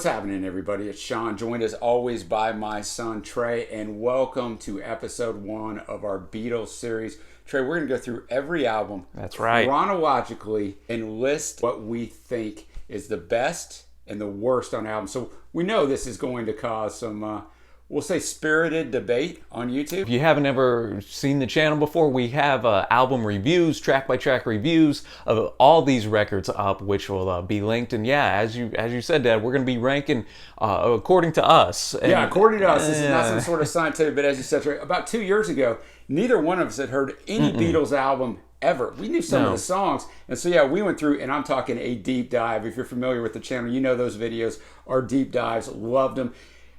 What's happening, everybody? It's Shawn, joined as always by my son Trey, and welcome to episode 1 of our Beatles series. Trey, we're going to go through every album, that's right, chronologically, and list what we think is the best and the worst on albums. So we know this is going to cause some we'll say spirited debate on YouTube. If you haven't ever seen the channel before, we have album reviews, track-by-track reviews of all these records up, which will be linked. And yeah, as you said, Dad, we're going to be ranking according to us. And, according to us. This is not some sort of scientific, but as you said, about 2 years ago, neither one of us had heard any Beatles album ever. We knew some of the songs. And so, yeah, we went through, and I'm talking a deep dive. If you're familiar with the channel, you know those videos are deep dives. Loved them.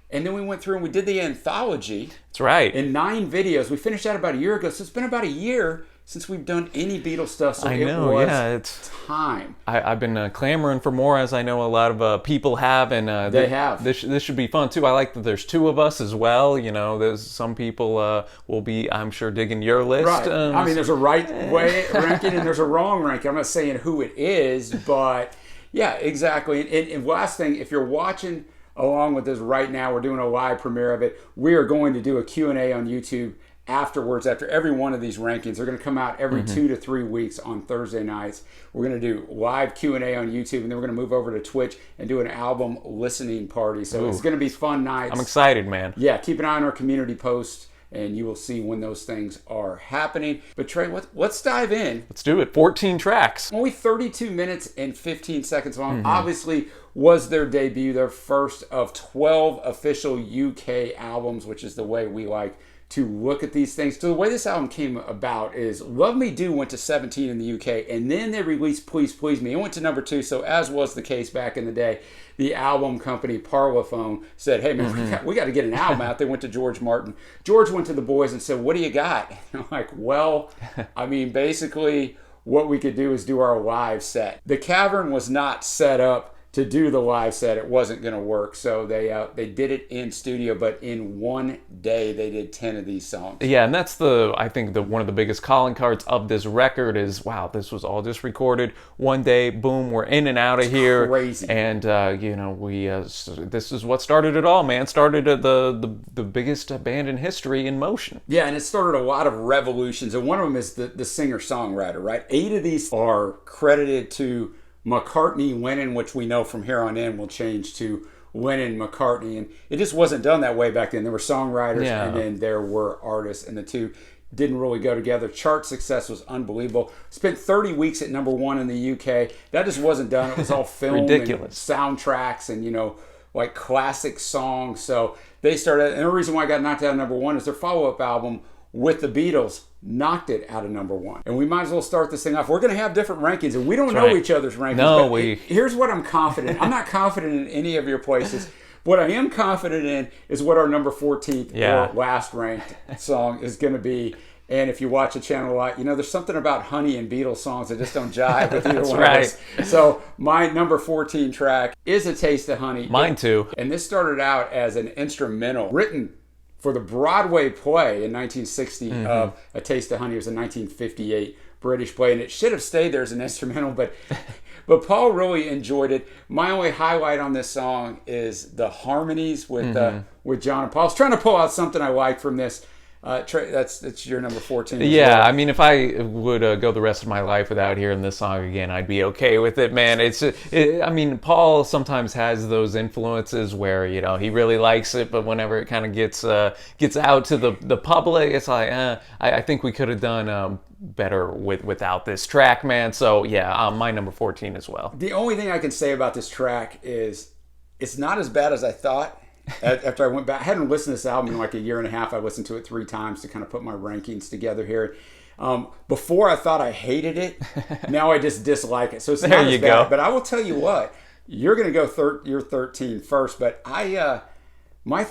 And then we went through and we did the anthology. That's right. In 9 videos. We finished that about a year ago. So it's been about a year since we've done any Beatles stuff. So it's time. I've been clamoring for more, as I know a lot of people have. And they have. This should be fun, too. I like that there's 2 of us as well. You know, there's some people will be, I'm sure, digging your list. Right. I mean, there's a right way ranking and there's a wrong ranking. I'm not saying who it is, but yeah, exactly. And last thing, if you're watching along with this right now, we're doing a live premiere of it. We are going to do a Q&A on YouTube afterwards, after every one of these rankings. They're going to come out every 2 to 3 weeks on Thursday nights. We're going to do live Q&A on YouTube, and then we're going to move over to Twitch and do an album listening party. So it's going to be fun nights. I'm excited, man. Yeah, keep an eye on our community posts, and you will see when those things are happening. But Trey, let's dive in. Let's do it. 14 tracks. Only 32 minutes and 15 seconds long. Obviously, was their debut, their first of 12 official UK albums, which is the way we like to look at these things. So the way this album came about is Love Me Do went to 17 in the UK, and then they released Please Please Me. It went to number 2, so as was the case back in the day, the album company Parlophone said, hey man, we got to get an album out. They went to George Martin. George went to the boys and said, what do you got? And I'm like, well, I mean, basically what we could do is do our live set. The Cavern was not set up to do the live set. It wasn't going to work, so they did it in studio, but in one day they did 10 of these songs. Yeah, and that's I think one of the biggest calling cards of this record is, wow, this was all just recorded one day, boom, we're in and out of here. Crazy. And you know, we this is what started it all, man. Started the biggest band in history in motion. Yeah, and it started a lot of revolutions, and one of them is the singer-songwriter, right? 8 of these are credited to McCartney, Lennon, which we know from here on in will change to Lennon, McCartney, and it just wasn't done that way back then. There were songwriters and then there were artists, and the two didn't really go together. Chart success was unbelievable. Spent 30 weeks at number 1 in the UK. That just wasn't done. It was all film ridiculous and soundtracks and, you know, like classic songs. So they started, and the reason why I got knocked out of number 1 is their follow-up album with the Beatles knocked it out of number 1. And we might as well start this thing off. We're going to have different rankings, and we don't know each other's rankings. No, here's what I'm confident. I'm not confident in any of your places. What I am confident in is what our number 14th or last ranked song is going to be. And if you watch the channel a lot, you know, there's something about Honey and Beatles songs that just don't jive with either one of us. So my number 14 track is A Taste of Honey. Mine too. And this started out as an instrumental written for the Broadway play in 1960 of A Taste of Honey. It was a 1958 British play, and it should have stayed there as an instrumental, but Paul really enjoyed it. My only highlight on this song is the harmonies with John and Paul. I was trying to pull out something I like from this. Trey, that's your number 14. Yeah, well. I mean, if I would go the rest of my life without hearing this song again, I'd be okay with it, man. I mean, Paul sometimes has those influences where, you know, he really likes it, but whenever it kind of gets out to the public, it's like, I think we could have done better without this track, man. So yeah, my number 14 as well. The only thing I can say about this track is it's not as bad as I thought. After I went back, I hadn't listened to this album in like a year and a half. I listened to it 3 times to kind of put my rankings together here. Before I thought I hated it. Now I just dislike it. So it's not as bad. But I will tell you what, you're going to go your 13 first. But my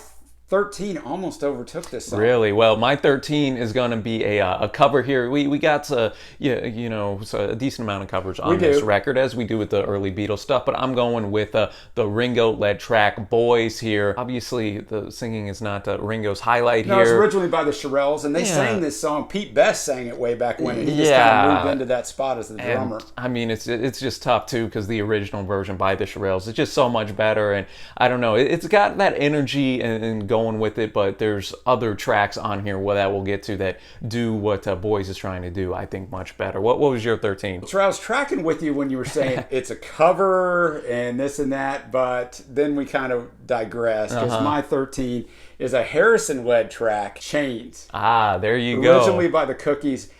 13 almost overtook this song. Really? Well, my 13 is going to be a cover here. We got a decent amount of covers on this record, as we do with the early Beatles stuff, but I'm going with the Ringo-led track, Boys, here. Obviously, the singing is not Ringo's highlight here. No, it was originally by the Shirelles, and they sang this song. Pete Best sang it way back when, and he just kind of moved into that spot as the drummer. I mean, it's just tough, too, because the original version by the Shirelles is just so much better, and I don't know, it's got that energy and going with it, but there's other tracks on here that we'll get to that do what Boys is trying to do, I think, much better. What was your 13? So I was tracking with you when you were saying it's a cover and this and that, but then we kind of digressed, because my 13 is a Harrison-led track, Chains. Ah, there you go. Originally by the Cookies.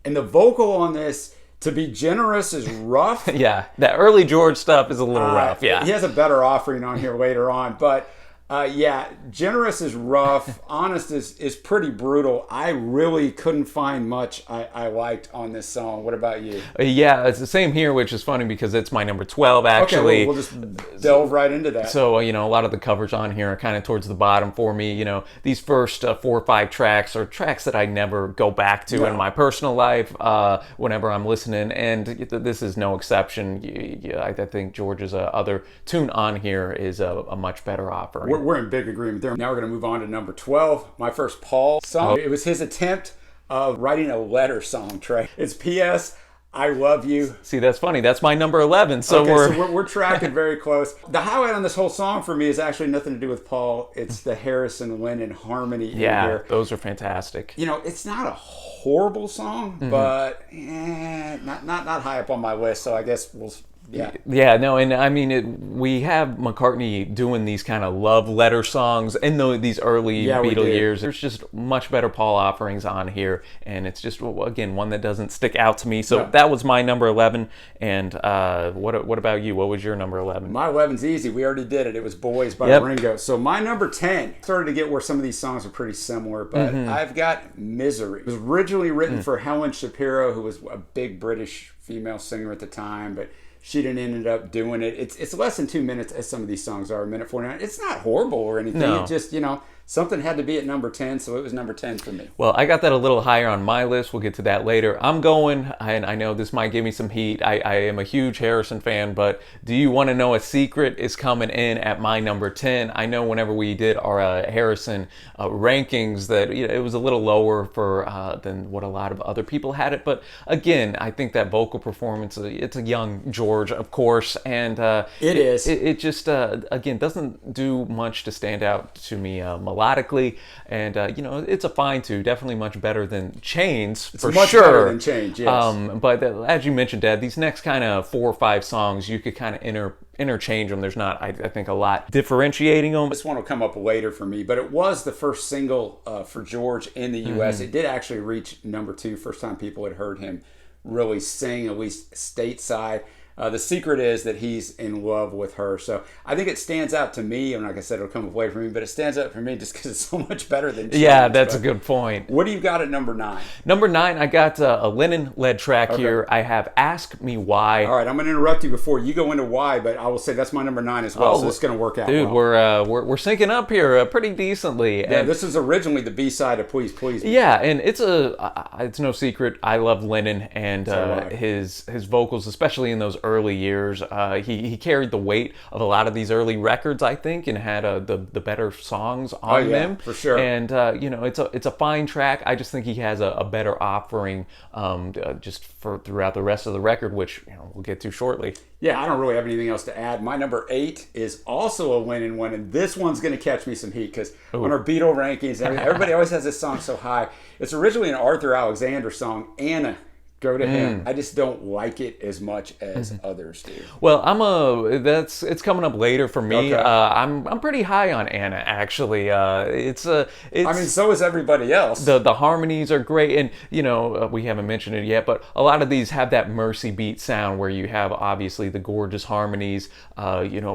And the vocal on this, to be generous, is rough. Yeah, that early George stuff is a little rough, yeah. He has a better offering on here later on, but generous is rough. Honest is pretty brutal. I really couldn't find much I liked on this song. What about you? Yeah, it's the same here, which is funny because it's my number 12, actually. Okay, we'll just delve right into that. So, a lot of the covers on here are kind of towards the bottom for me. These first 4 or 5 tracks are tracks that I never go back to in my personal life whenever I'm listening, and this is no exception. I think George's other tune on here is a much better offering. We're in big agreement there. Now we're going to move on to number 12, my first Paul song. It was his attempt of writing a letter song, Trey. It's P.S. I love you. See, that's funny. That's my number 11. So we're tracking very close. The highlight on this whole song for me is actually nothing to do with Paul. It's the Harrison-Lennon harmony in here. Those are fantastic. It's not a horrible song, but not high up on my list. So I guess we'll. Yeah, no, and I mean, we have McCartney doing these kind of love letter songs in these early Beatle years. There's just much better Paul offerings on here, and it's just, again, one that doesn't stick out to me. So that was my number 11, and what about you? What was your number 11? My 11's easy. We already did it. It was Boys by Ringo. So my number 10 started to get where some of these songs are pretty similar, but I've got Misery. It was originally written for Helen Shapiro, who was a big British female singer at the time, but she didn't end up doing it. It's less than 2 minutes, as some of these songs are, 1:49. It's not horrible or anything. No. It just, something had to be at number 10, so it was number 10 for me. Well, I got that a little higher on my list. We'll get to that later. I'm going, and I know this might give me some heat. I am a huge Harrison fan, but Do You Want to Know a Secret is coming in at my number 10. I know whenever we did our Harrison rankings that it was a little lower than what a lot of other people had it. But again, I think that vocal performance, it's a young George, of course, and it is. It just, again, doesn't do much to stand out to me melodically, and it's a fine tune, definitely much better than Chains, for sure. It's much better than Chains, yes. But as you mentioned, Dad, these next kind of 4 or 5 songs, you could kind of interchange them. There's not, I think, a lot differentiating them. This one will come up later for me, but it was the first single for George in the U.S. It did actually reach number 2, first time people had heard him really sing, at least stateside. The secret is that he's in love with her. So I think it stands out to me. And like I said, it'll come away from me, but it stands out for me just because it's so much better than Chains. Yeah, that's a good point. What do you got at number 9? Number 9, I got a Lennon-led track here. I have Ask Me Why. All right, I'm going to interrupt you before you go into why, but I will say that's my number 9 as well, so it's going to work out dude, well. We're syncing up here pretty decently. Yeah, and this is originally the B-side of Please Please Me. Yeah, and it's no secret, I love Lennon and his vocals, especially in those early years. He carried the weight of a lot of these early records, I think, and had the better songs on them. For sure. And it's a fine track. I just think he has a better offering just for throughout the rest of the record, which we'll get to shortly. Yeah, I don't really have anything else to add. My number 8 is also a Lennon one, and this one's going to catch me some heat because on our Beatle rankings, everybody always has this song so high. It's originally an Arthur Alexander song, Anna. Go to him. I just don't like it as much as others do. Well, it's coming up later for me. Okay. I'm pretty high on Anna, actually. It's I mean, so is everybody else. The harmonies are great, and we haven't mentioned it yet, but a lot of these have that Mercy beat sound where you have obviously the gorgeous harmonies,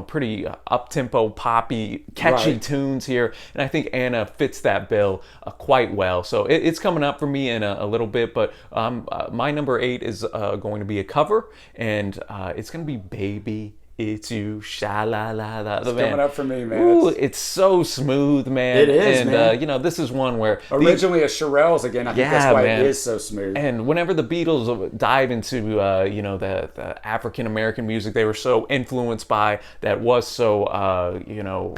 pretty up-tempo, poppy, catchy tunes here, and I think Anna fits that bill quite well. So it's coming up for me in a little bit, but my number 8 is going to be a cover, and it's going to be Baby it's you, sha-la-la-la. It's coming up for me, man. Ooh, it's so smooth, man. It is, and, man. You know, this is one where... Originally a Shirelles again. I think that's why it is so smooth. And whenever the Beatles dive into, you know, the African-American music they were so influenced by, that was so, you know,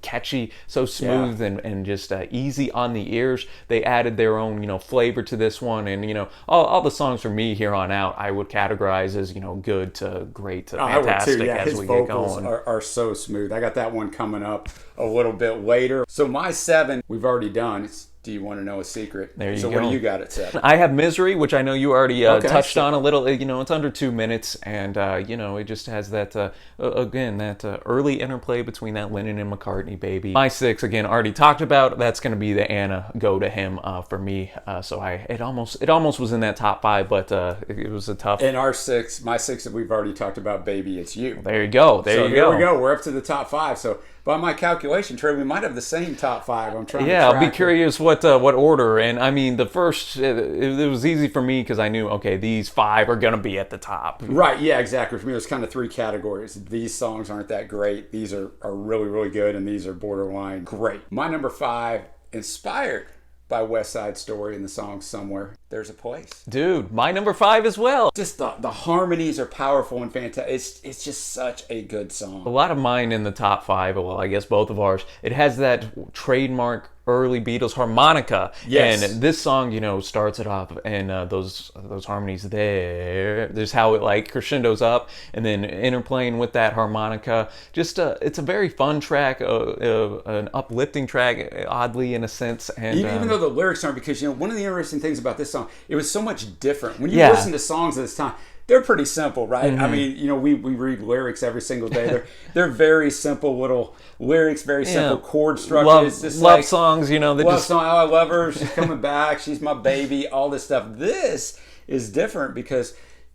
catchy, so smooth and just easy on the ears, they added their own, you know, flavor to this one. And, you know, all the songs from me here on out, I would categorize as, you know, good to great to fantastic as his we vocals get going. Are so smooth. I got that one coming up a little bit later. So my 7, we've already done. Do you want to know a secret? There you go. So what do you got at 7? I have Misery, which I know you already touched on a little. You know, it's under 2 minutes, and you know, it just has that again that early interplay between that Lennon and McCartney baby. My 6, again, already talked about. That's going to be the Anna Go to Him for me. So it almost was in that top 5, but it was a tough. And my 6 that we've already talked about, Baby It's You. There you go. Here we go. We're up to the top 5. So by my calculation, Trey, we might have the same top 5. I'm trying. Yeah, I'll be curious what order. And I mean, the first it was easy for me because I knew, okay, these 5 are gonna be at the top. Right. Yeah. Exactly. For me, there's kind of 3 categories. These songs aren't that great. These are really, really good, and these are borderline great. My number 5, inspired by West Side Story and the song Somewhere There's a Place. Dude, my number 5 as well. Just the harmonies are powerful and fantastic. It's just such a good song. A lot of mine in the top 5, well, I guess both of ours, it has that trademark early Beatles harmonica. Yes. And this song, you know, starts it off, and those harmonies there's how it like crescendos up, and then interplaying with that harmonica. Just it's a very fun track, an uplifting track, oddly in a sense. And even though the lyrics aren't, because you know, one of the interesting things about this song, it was so much different. When you listen to songs of this time, they're pretty simple, right? I mean, you know, we read lyrics every single day. They're very simple little lyrics, very simple chord structures. Love songs, you know. Song, oh, I love her, she's coming back, she's my baby, all this stuff. This is different because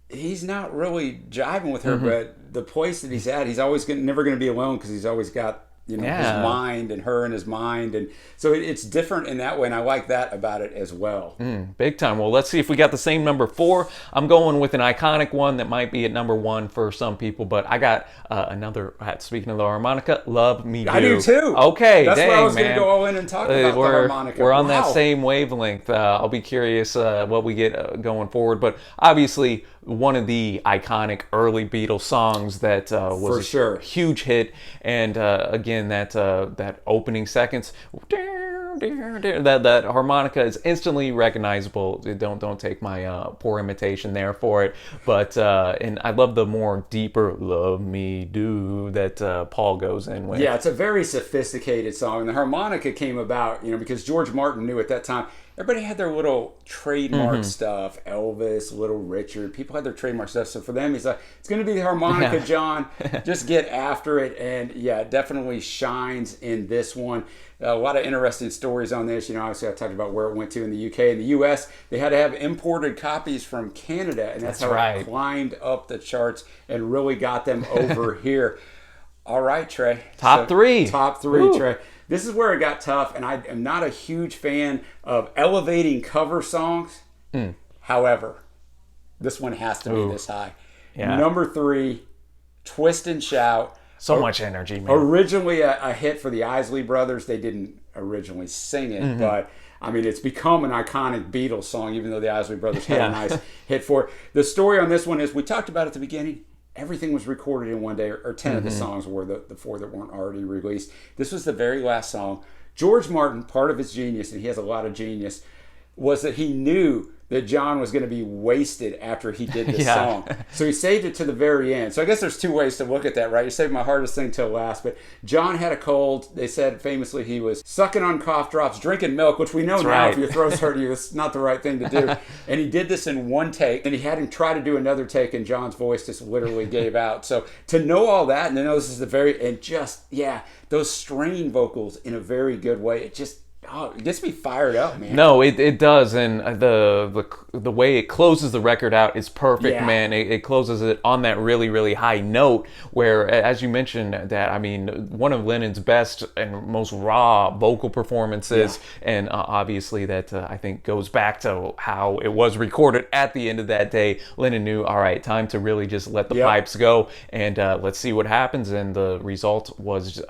he's not really jiving with her, but the place that he's at, he's always never going to be alone because he's always got, you know, his mind and her in his mind. And so it's different in that way, and I like that about it as well. Big time. Well, let's see if we got the same number 4. I'm going with an iconic one that might be at number 1 for some people, but I got another, speaking of the harmonica, Love Me Do. I do too. Okay, that's dang, where I was man. going to go all in and talk about the harmonica. We're on that same wavelength. I'll be curious what we get going forward, but obviously one of the iconic early Beatles songs that was a huge hit, and again, that opening seconds, that harmonica is instantly recognizable. Don't take my poor imitation there for it, but and I love the more deeper "Love Me Do" that Paul goes in with. Yeah, it's a very sophisticated song, and the harmonica came about, you know, because George Martin knew at that time. Everybody had their little trademark stuff. Elvis, Little Richard, people had their trademark stuff. So for them, he's like, it's going to be the harmonica, John. Just get after it. And yeah, it definitely shines in this one. A lot of interesting stories on this. You know, obviously I talked about where it went to in the UK. In the US, they had to have imported copies from Canada. And that's how it climbed up the charts and really got them over here. All right, Trey. Top 3. Top 3, Ooh. Trey. This is where it got tough, and I am not a huge fan of elevating cover songs. However, this one has to be this high. Yeah. Number 3, Twist and Shout. So much energy, man. Originally a hit for the Isley Brothers. They didn't originally sing it, but I mean, it's become an iconic Beatles song, even though the Isley Brothers had a nice hit for it. The story on this one is, we talked about at the beginning, everything was recorded in one day, or 10 of the songs were the 4 that weren't already released. This was the very last song. George Martin, part of his genius, and he has a lot of genius, was that he knew that John was going to be wasted after he did this song. So he saved it to the very end. So I guess there's 2 ways to look at that, right? You saved my hardest thing till last. But John had a cold. They said famously he was sucking on cough drops, drinking milk, which we know now if your throat's hurting you, it's not the right thing to do. And he did this in one take. And he had him try to do another take, and John's voice just literally gave out. So to know all that, and to know this is the very, and just, those strained vocals in a very good way, Oh, it gets me fired up, man. No, it does, and the way it closes the record out is perfect, man. It closes it on that really, really high note where, as you mentioned, that, I mean, one of Lennon's best and most raw vocal performances, and obviously that I think goes back to how it was recorded at the end of that day. Lennon knew, all right, time to really just let the pipes go, and let's see what happens, and the result was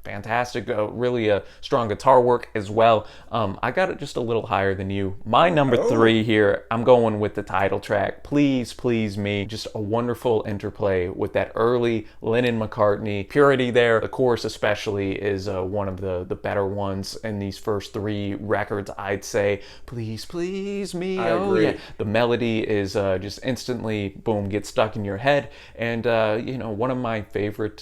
fantastic. Really a strong guitar work as well. I got it just a little higher than you. My number 3 here, I'm going with the title track, Please Please Me. Just a wonderful interplay with that early Lennon-McCartney purity there. The chorus especially is one of the better ones in these first 3 records, I'd say. Please Please Me. I agree. Yeah. The melody is just instantly, boom, gets stuck in your head. And, one of my favorite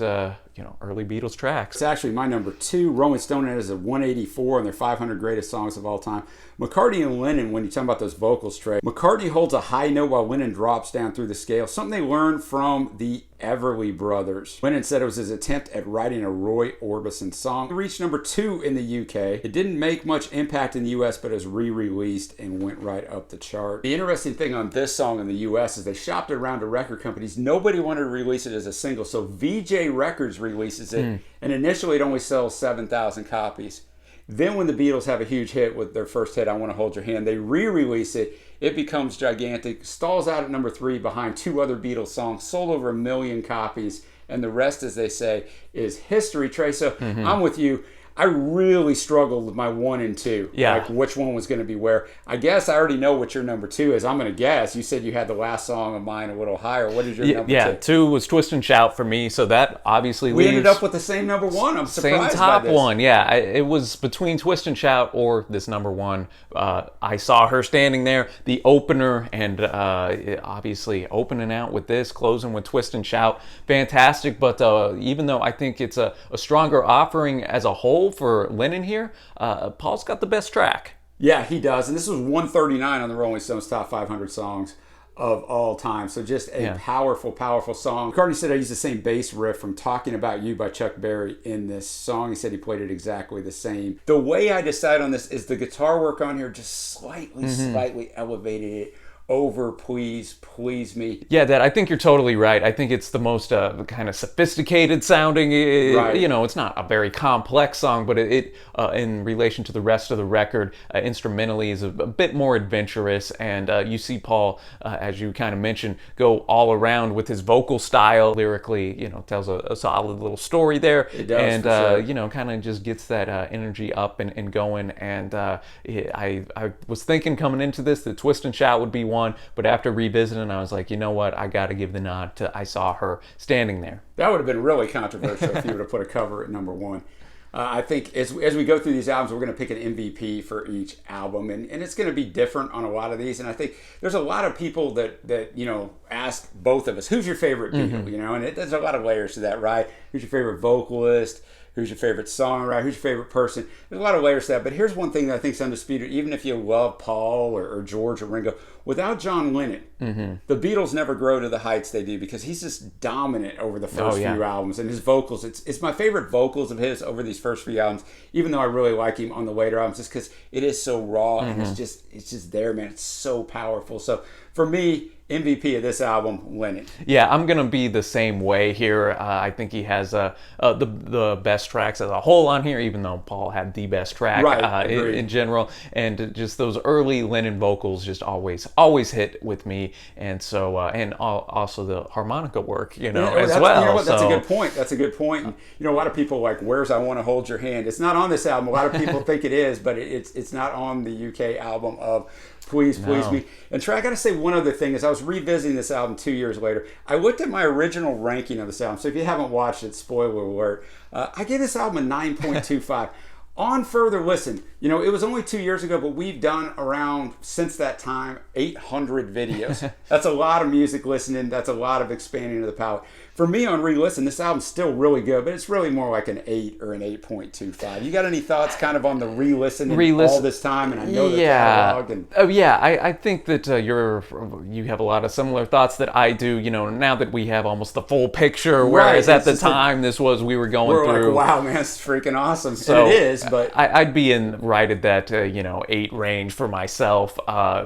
early Beatles tracks. It's actually my number 2. Rolling Stone has a 184 on their 500 greatest songs of all time. McCartney and Lennon, when you talk about those vocals, Trey, McCartney holds a high note while Lennon drops down through the scale. Something they learned from the Everly Brothers. Lennon said it was his attempt at writing a Roy Orbison song. It reached number 2 in the UK. It didn't make much impact in the US, but it was re-released and went right up the chart. The interesting thing on this song in the US is they shopped it around to record companies. Nobody wanted to release it as a single, so VJ Records releases it, and initially it only sells 7,000 copies. Then when the Beatles have a huge hit with their first hit, I Want to Hold Your Hand, they re-release it. It becomes gigantic, stalls out at number 3 behind 2 other Beatles songs, sold over 1 million copies, and the rest, as they say, is history, Trey. So I'm with you. I really struggled with my 1 and 2. Yeah. Like which one was going to be where. I guess I already know what your number 2 is. I'm going to guess. You said you had the last song of mine a little higher. What is your number 2? Yeah, 2 was Twist and Shout for me, so that obviously we leaves... ended up with the same number 1. I'm surprised same top by this. one, yeah. It was between Twist and Shout or this number 1. I Saw Her Standing There, the opener, and obviously opening out with this, closing with Twist and Shout. Fantastic, but even though I think it's a stronger offering as a whole for Lennon here, Paul's got the best track. Yeah, he does. And this was 139 on the Rolling Stones top 500 songs of all time. So just a powerful, powerful song. McCartney said I used the same bass riff from Talking About You by Chuck Berry in this song. He said he played it exactly the same. The way I decide on this is the guitar work on here just slightly elevated it over Please Please Me. Yeah, Dad, I think you're totally right. I think it's the most kind of sophisticated sounding. It's not a very complex song, but it in relation to the rest of the record, instrumentally is a bit more adventurous. And you see Paul, as you kind of mentioned, go all around with his vocal style. Lyrically, tells a solid little story there. It does, and for sure. kind of just gets that energy up and going. And I was thinking coming into this that Twist and Shout would be one. But after revisiting, I was like, you know what? I got to give the nod to I Saw Her Standing There. That would have been really controversial if you would have put a cover at number 1. I think as we go through these albums, we're going to pick an MVP for each album, and it's going to be different on a lot of these. And I think there's a lot of people that ask both of us, who's your favorite Beatle? And there's a lot of layers to that, right? Who's your favorite vocalist? Who's your favorite songwriter? Who's your favorite person? There's a lot of layers to that. But here's one thing that I think is undisputed. Even if you love Paul or George or Ringo, without John Lennon, the Beatles never grow to the heights they do because he's just dominant over the first few albums. And his vocals, it's my favorite vocals of his over these first few albums, even though I really like him on the later albums, just because it is so raw and it's just there, man. It's so powerful. So for me, MVP of this album, Lennon. Yeah, I'm gonna be the same way here. I think he has the best tracks as a whole on here, even though Paul had the best track in general. And just those early Lennon vocals just always hit with me. And so and also the harmonica work, as well. You know what? That's a good point. That's a good point. And, a lot of people like, "Where's I Want to Hold Your Hand?" It's not on this album. A lot of people think it is, but it's not on the UK album of Please Please Me. And Trey, I got to say one other thing. As I was revisiting this album 2 years later, I looked at my original ranking of this album. So if you haven't watched it, spoiler alert, I gave this album a 9.25. On further listen, it was only 2 years ago, but we've done around, since that time, 800 videos. That's a lot of music listening. That's a lot of expanding of the palette. For me, on re-listen, this album's still really good, but it's really more like an 8 or an 8.25. You got any thoughts kind of on the re-listen all this time? And I know the catalog. And... I think that you have a lot of similar thoughts that I do, now that we have almost the full picture, whereas at the time we were going through. Like, wow, man, it's freaking awesome. So, and it is, but I'd be right at that 8 range for myself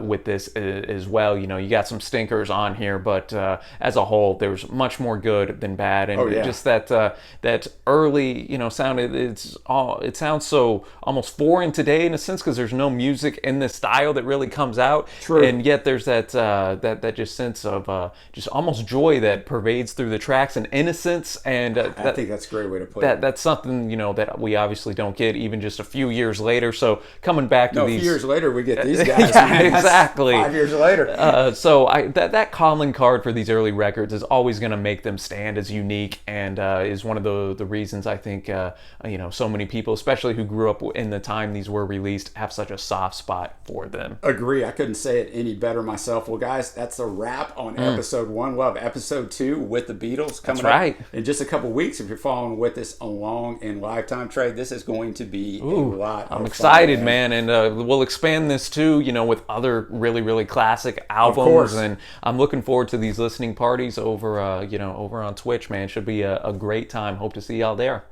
with this as well. You got some stinkers on here, but as a whole, there's much more good than bad, and just that early sound. It sounds so almost foreign today in a sense because there's no music in this style that really comes out. True. And yet there's that just sense of just almost joy that pervades through the tracks and innocence, and I think that's a great way to put it. That's something that we obviously don't get even just a few years later. So coming back to these, a few years later we get these guys. Yeah, exactly. 5 years later. So that calling card for these early records is always going to make them stand as unique, and is one of the reasons I think so many people, especially who grew up in the time these were released, have such a soft spot for them. Agree. I couldn't say it any better myself. Well, guys, that's a wrap on episode 1. We'll have episode 2 with the Beatles coming up in just a couple weeks. If you're following with us along in lifetime, Trey, this is going to be a lot of fun. I'm excited, man, and we'll expand this too, with other really, really classic albums, and I'm looking forward to these listening parties over on Twitch, man. Should be a great time. Hope to see y'all there.